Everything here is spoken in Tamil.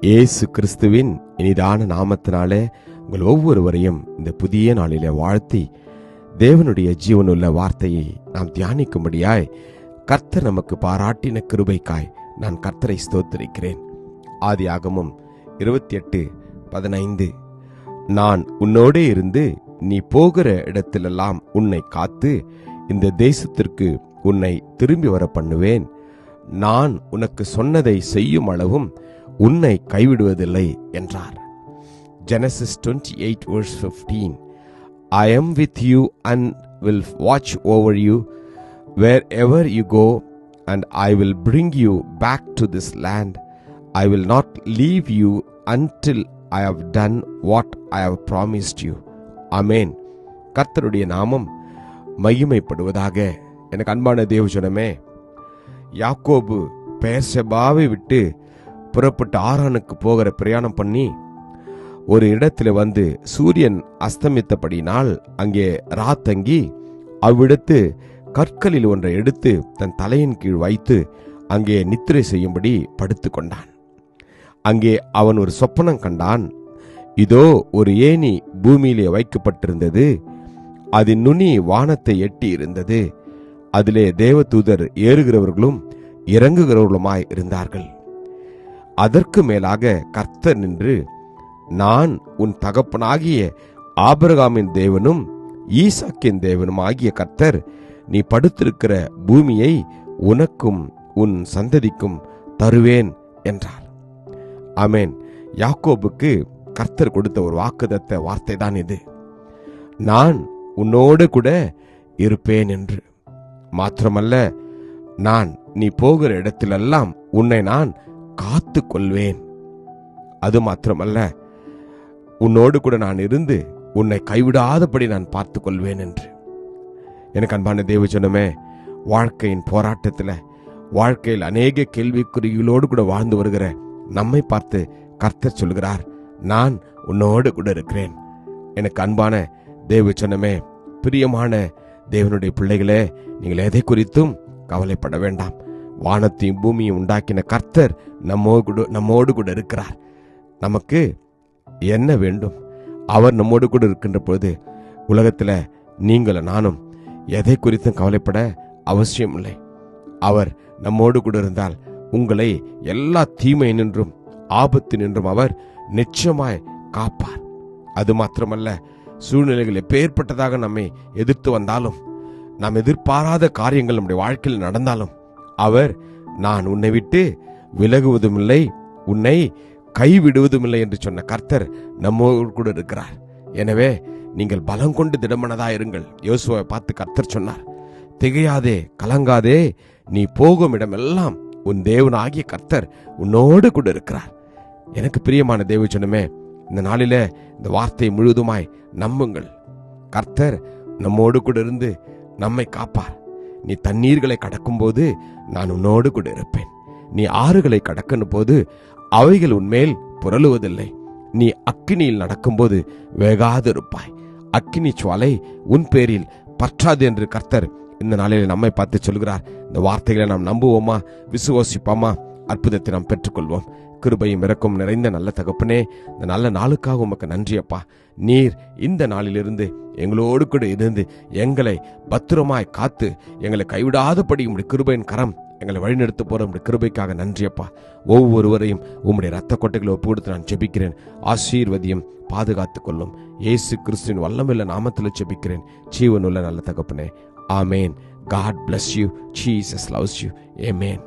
இயேசு கிறிஸ்துவின் இனிதான நாமத்தினாலே உங்கள் ஒவ்வொருவரையும் இந்த புதிய நாளிலே வாழ்த்தி தேவனுடைய ஜீவனுள்ள வார்த்தையை நாம் தியானிக்கும்படியாய் கர்த்தர் நமக்கு பாராட்டின கிருபைக்காய் நான் கர்த்தரை ஸ்தோத்திரிக்கிறேன். ஆதியாகமம் 28:15 நான் உன்னோடே இருந்து நீ போகிற இடத்திலெல்லாம் உன்னை காத்து இந்த தேசத்திற்கு உன்னை திரும்பி வர பண்ணுவேன். நான் உனக்கு சொன்னதை செய்யும் அளவும் உன்னை கைவிடுவதில்லை என்றார். Genesis 28:15 I am with you and will watch over you wherever you go, and I will bring you back to this land. I will not leave you until I have done what I have promised you. ஆமென். கர்த்தருடைய நாமம் மகிமைப்படுவதாக. எனக்கு அன்பான தேவஜனமே, யாக்கோபு பெயர்செபாவை விட்டு புறப்பட்டு ஆரானுக்கு போகிற பிரயாணம் பண்ணி ஒரு இடத்துல வந்து சூரியன் அஸ்தமித்தபடினால் அங்கே ராத்தங்கி அவ்விடத்து கற்களில் ஒன்றை எடுத்து தன் தலையின் கீழ் வைத்து அங்கே நித்திரை செய்யும்படி படுத்து கொண்டான். அங்கே அவன் ஒரு சொப்பனம் கண்டான். இதோ ஒரு ஏணி பூமியிலே வைக்கப்பட்டிருந்தது. அதன் நுனி வானத்தை எட்டி இருந்தது. அதிலே தேவதூதர் ஏறுகிறவர்களும் இறங்குகிறவர்களுமாய் இருந்தார்கள். அதற்கு மேலாக கர்த்தர் நின்று, நான் உன் தகப்பனாகிய ஆபிரகாமின் தேவனும் ஈசாக்கின் தேவனும் ஆகிய கர்த்தர், நீ படுத்திருக்கிற பூமியை உனக்கும் உன் சந்ததிக்கும் தருவேன் என்றார். ஆமென். யாக்கோபுக்கு கர்த்தர் கொடுத்த ஒரு வாக்குத்தத்த வார்த்தை தான் இது. நான் உன்னோடு கூட இருப்பேன் என்று. மாத்திரமல்ல, நான் நீ போகிற இடத்திலெல்லாம் உன்னை நான் காத்து கொள்வேன். அது மாத்திரமல்ல, உன்னோடு கூட நான் இருந்து உன்னை கைவிடாதபடி நான் பார்த்து கொள்வேன் என்று. எனக்கு அன்பான தேவஜனமே, வாழ்க்கையின் போராட்டத்தில் வாழ்க்கையில் அநேக கேள்விக்குறிகளோடு கூட வாழ்ந்து வருகிற நம்மை பார்த்து கர்த்தர் சொல்கிறார், நான் உன்னோடு கூட இருக்கிறேன். எனக்கு அன்பான தேவஜனமே, பிரியமான தேவனுடைய பிள்ளைகளே, நீங்கள் எதை குறித்தும் கவலைப்பட வேண்டாம். வானத்தையும் பூமியும் உண்டாக்கின கர்த்தர் நம்மோடு கூட இருக்கிறார். நமக்கு என்ன வேண்டும்? அவர் நம்மோடு கூட இருக்கின்ற பொழுது உலகத்தில் நீங்களும் நானும் எதை குறித்தும் கவலைப்பட அவசியம் இல்லை. அவர் நம்மோடு கூட இருந்தால் உங்களை எல்லா தீமை நின்றும் ஆபத்து நின்றும் அவர் நிச்சயமாய் காப்பார். அது மாத்திரமல்ல, சூழ்நிலைகள் எப்பேற்பட்டதாக நம்மை எதிர்த்து வந்தாலும், நாம் எதிர்பாராத காரியங்கள் நம்முடைய வாழ்க்கையில் நடந்தாலும், அவர் நான் உன்னை விட்டு விலகுவதும் இல்லை, உன்னை கைவிடுவதும் இல்லை என்று சொன்ன கர்த்தர் நம்மோடு கூட இருக்கிறார். எனவே நீங்கள் பலம் கொண்டு திடமனதாயிருங்கள். யோசுவாவை பார்த்து கர்த்தர் சொன்னார், திகையாதே, கலங்காதே, நீ போகும் இடமெல்லாம் உன் தேவனாகிய கர்த்தர் உன்னோடு கூட இருக்கிறார். எனக்கு பிரியமான தேவஜனமே, இந்த நாளில இந்த வார்த்தை முழுவதுமாய் நம்புங்கள். கர்த்தர் நம்மோடு கூட இருந்து நம்மை காப்பார். நீ தண்ணீர்களை கடக்கும் போது நான் உன்னோடு கூட இருப்பேன். நீ ஆறுகளை கடக்கும் போது அவைகள் உன்மேல் புரளுவதில்லை. நீ அக்கினியில் நடக்கும்போது வேகாது இருப்பாய். அக்கினி சுவாலை உன் பேரில் பற்றாது என்று கர்த்தர் இந்த நாளில் நம்மை பார்த்து சொல்கிறார். இந்த வார்த்தைகளை நாம் நம்புவோமா? விசுவாசிப்போமா? அற்புதத்தை நாம் பெற்றுக்கொள்வோம். கிருபையும் இரக்கம் நிறைந்த நல்ல தகப்பனே, இந்த நல்ல நாளுக்காக உமக்கு நன்றியப்பா. நீர் இந்த நாளிலிருந்து எங்களோடு கூட இருந்து எங்களை பத்திரமாய் காத்து எங்களை கைவிடாதபடி உம்முடைய கிருபையின் கரம் எங்களை வழிநடத்த போற உம்முடைய கிருபைக்காக நன்றியப்பா. ஒவ்வொருவரையும் உம்முடைய ரத்த கொட்டைகளை ஒப்பு கொடுத்து நான் ஜெபிக்கிறேன். ஆசீர்வதியும் பாதுகாத்துக் கொள்ளும். இயேசு கிறிஸ்துவின் வல்லமையுள்ள நாமத்தில் ஜெபிக்கிறேன் ஜீவனுள்ள நல்ல தகப்பனே. ஆமேன். God bless you. Jesus loves you. Amen.